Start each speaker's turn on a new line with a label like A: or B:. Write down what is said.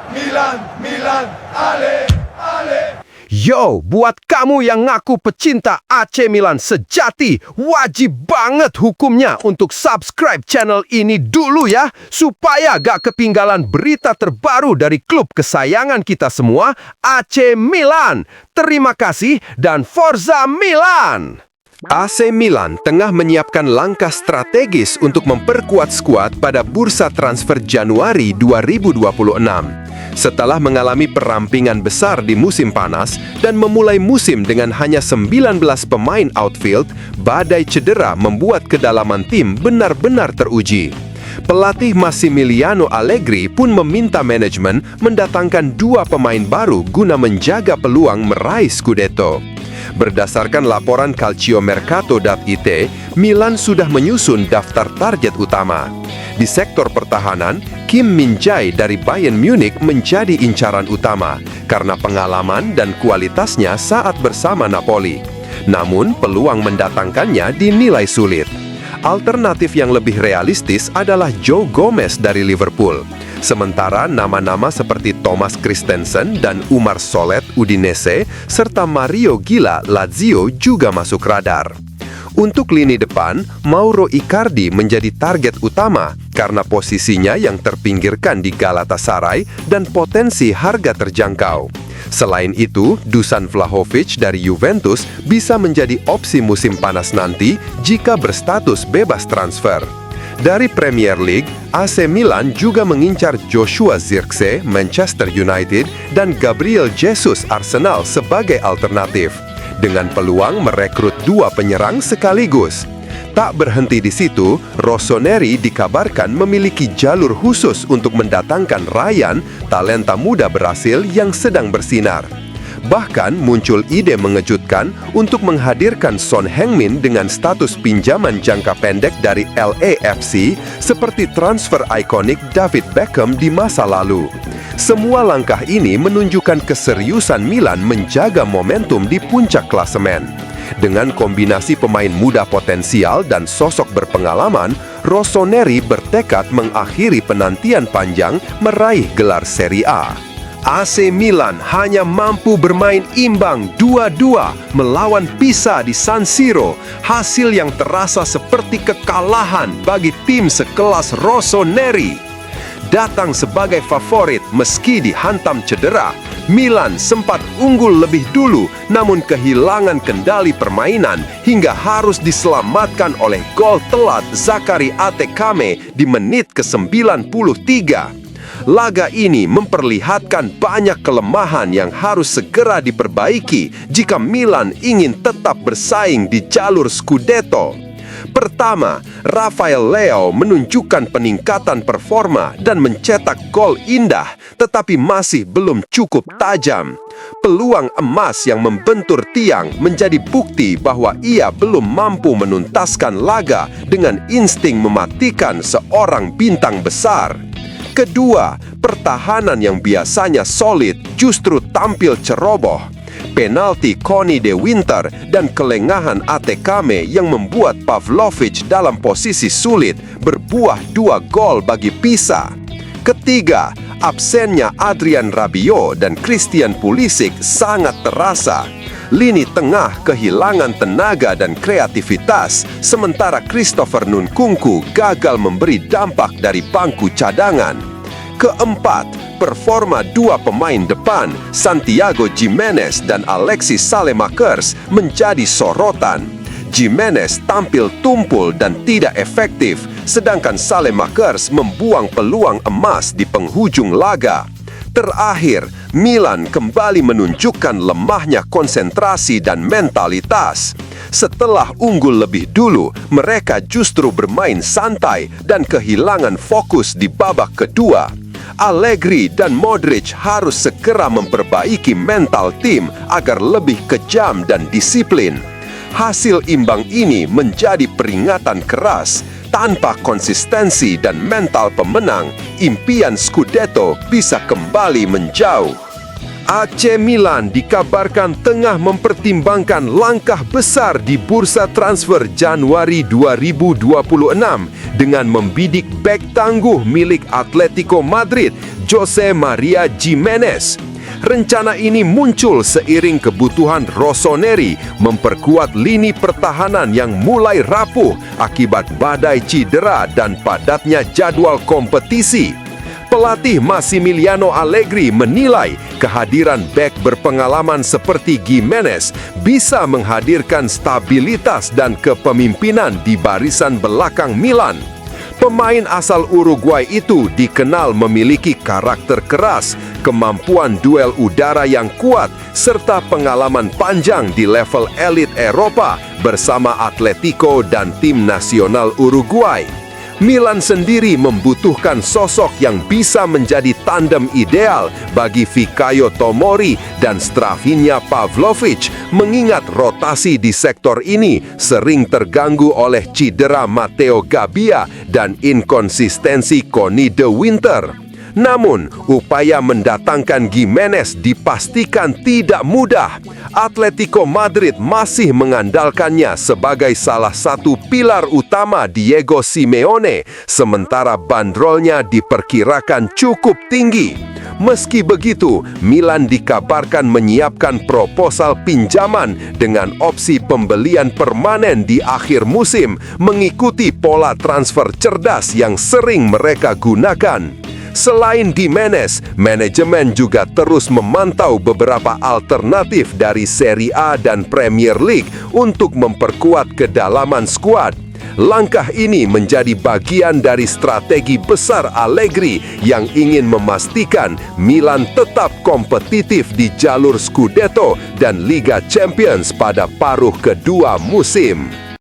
A: Milan, Milan, ale, ale.
B: Yo, buat kamu yang ngaku pecinta AC Milan sejati, wajib banget hukumnya untuk subscribe channel ini dulu ya, supaya gak ketinggalan berita terbaru dari klub kesayangan kita semua, AC Milan. Terima kasih dan Forza Milan! AC Milan tengah menyiapkan langkah strategis untuk memperkuat skuad pada bursa transfer Januari 2026. Setelah mengalami perampingan besar di musim panas dan memulai musim dengan hanya 19 pemain outfield, badai cedera membuat kedalaman tim benar-benar teruji. Pelatih Massimiliano Allegri pun meminta manajemen mendatangkan 2 pemain baru guna menjaga peluang meraih Scudetto. Berdasarkan laporan Calciomercato.it, Milan sudah menyusun daftar target utama. Di sektor pertahanan, Kim Min-jae dari Bayern Munich menjadi incaran utama karena pengalaman dan kualitasnya saat bersama Napoli. Namun, peluang mendatangkannya dinilai sulit. Alternatif yang lebih realistis adalah Joe Gomez dari Liverpool. Sementara nama-nama seperti Thomas Christensen dan Umar Solet Udinese serta Mario Gila Lazio juga masuk radar. Untuk lini depan, Mauro Icardi menjadi target utama karena posisinya yang terpinggirkan di Galatasaray dan potensi harga terjangkau. Selain itu, Dusan Vlahovic dari Juventus bisa menjadi opsi musim panas nanti jika berstatus bebas transfer. Dari Premier League, AC Milan juga mengincar Joshua Zirkzee Manchester United dan Gabriel Jesus Arsenal sebagai alternatif, dengan peluang merekrut 2 penyerang sekaligus. Tak berhenti di situ, Rossoneri dikabarkan memiliki jalur khusus untuk mendatangkan Ryan, talenta muda Brasil yang sedang bersinar. Bahkan muncul ide mengejutkan untuk menghadirkan Son Heung-min dengan status pinjaman jangka pendek dari LAFC seperti transfer ikonik David Beckham di masa lalu. Semua langkah ini menunjukkan keseriusan Milan menjaga momentum di puncak klasemen. Dengan kombinasi pemain muda potensial dan sosok berpengalaman, Rossoneri bertekad mengakhiri penantian panjang meraih gelar Serie A. AC Milan hanya mampu bermain imbang 2-2 melawan Pisa di San Siro, hasil yang terasa seperti kekalahan bagi tim sekelas Rossoneri. Datang sebagai favorit meski dihantam cedera, Milan sempat unggul lebih dulu namun kehilangan kendali permainan hingga harus diselamatkan oleh gol telat Zakari Atekame di menit ke-93. Laga ini memperlihatkan banyak kelemahan yang harus segera diperbaiki jika Milan ingin tetap bersaing di jalur Scudetto. Pertama, Rafael Leao menunjukkan peningkatan performa dan mencetak gol indah, tetapi masih belum cukup tajam. Peluang emas yang membentur tiang menjadi bukti bahwa ia belum mampu menuntaskan laga dengan insting mematikan seorang bintang besar. Kedua, pertahanan yang biasanya solid justru tampil ceroboh. Penalti Conny De Winter dan kelengahan Atekame yang membuat Pavlovic dalam posisi sulit berbuah 2 gol bagi Pisa. Ketiga, absennya Adrian Rabiot dan Christian Pulisic sangat terasa. Lini tengah kehilangan tenaga dan kreativitas, sementara Christopher Nkunku gagal memberi dampak dari bangku cadangan. Keempat, performa 2 pemain depan, Santiago Gimenez dan Alexis Saelemaekers menjadi sorotan. Gimenez tampil tumpul dan tidak efektif, sedangkan Saelemaekers membuang peluang emas di penghujung laga. Terakhir, Milan kembali menunjukkan lemahnya konsentrasi dan mentalitas. Setelah unggul lebih dulu, mereka justru bermain santai dan kehilangan fokus di babak kedua. Allegri dan Modric harus segera memperbaiki mental tim agar lebih kejam dan disiplin. Hasil imbang ini menjadi peringatan keras. Tanpa konsistensi dan mental pemenang, impian Scudetto bisa kembali menjauh. AC Milan dikabarkan tengah mempertimbangkan langkah besar di bursa transfer Januari 2026 dengan membidik bek tangguh milik Atletico Madrid, Jose Maria Gimenez. Rencana ini muncul seiring kebutuhan Rossoneri memperkuat lini pertahanan yang mulai rapuh akibat badai cedera dan padatnya jadwal kompetisi. Pelatih Massimiliano Allegri menilai kehadiran bek berpengalaman seperti Gimenez bisa menghadirkan stabilitas dan kepemimpinan di barisan belakang Milan. Pemain asal Uruguay itu dikenal memiliki karakter keras, kemampuan duel udara yang kuat, serta pengalaman panjang di level elit Eropa bersama Atletico dan tim nasional Uruguay. Milan sendiri membutuhkan sosok yang bisa menjadi tandem ideal bagi Fikayo Tomori dan Strahinja Pavlovic, mengingat rotasi di sektor ini sering terganggu oleh cedera Matteo Gabbia dan inkonsistensi Connie de Winter. Namun, upaya mendatangkan Gimenez dipastikan tidak mudah. Atletico Madrid masih mengandalkannya sebagai salah satu pilar utama Diego Simeone, sementara bandrolnya diperkirakan cukup tinggi. Meski begitu, Milan dikabarkan menyiapkan proposal pinjaman dengan opsi pembelian permanen di akhir musim, mengikuti pola transfer cerdas yang sering mereka gunakan. Selain Gimenez, manajemen juga terus memantau beberapa alternatif dari Serie A dan Premier League untuk memperkuat kedalaman skuad. Langkah ini menjadi bagian dari strategi besar Allegri yang ingin memastikan Milan tetap kompetitif di jalur Scudetto dan Liga Champions pada paruh kedua musim.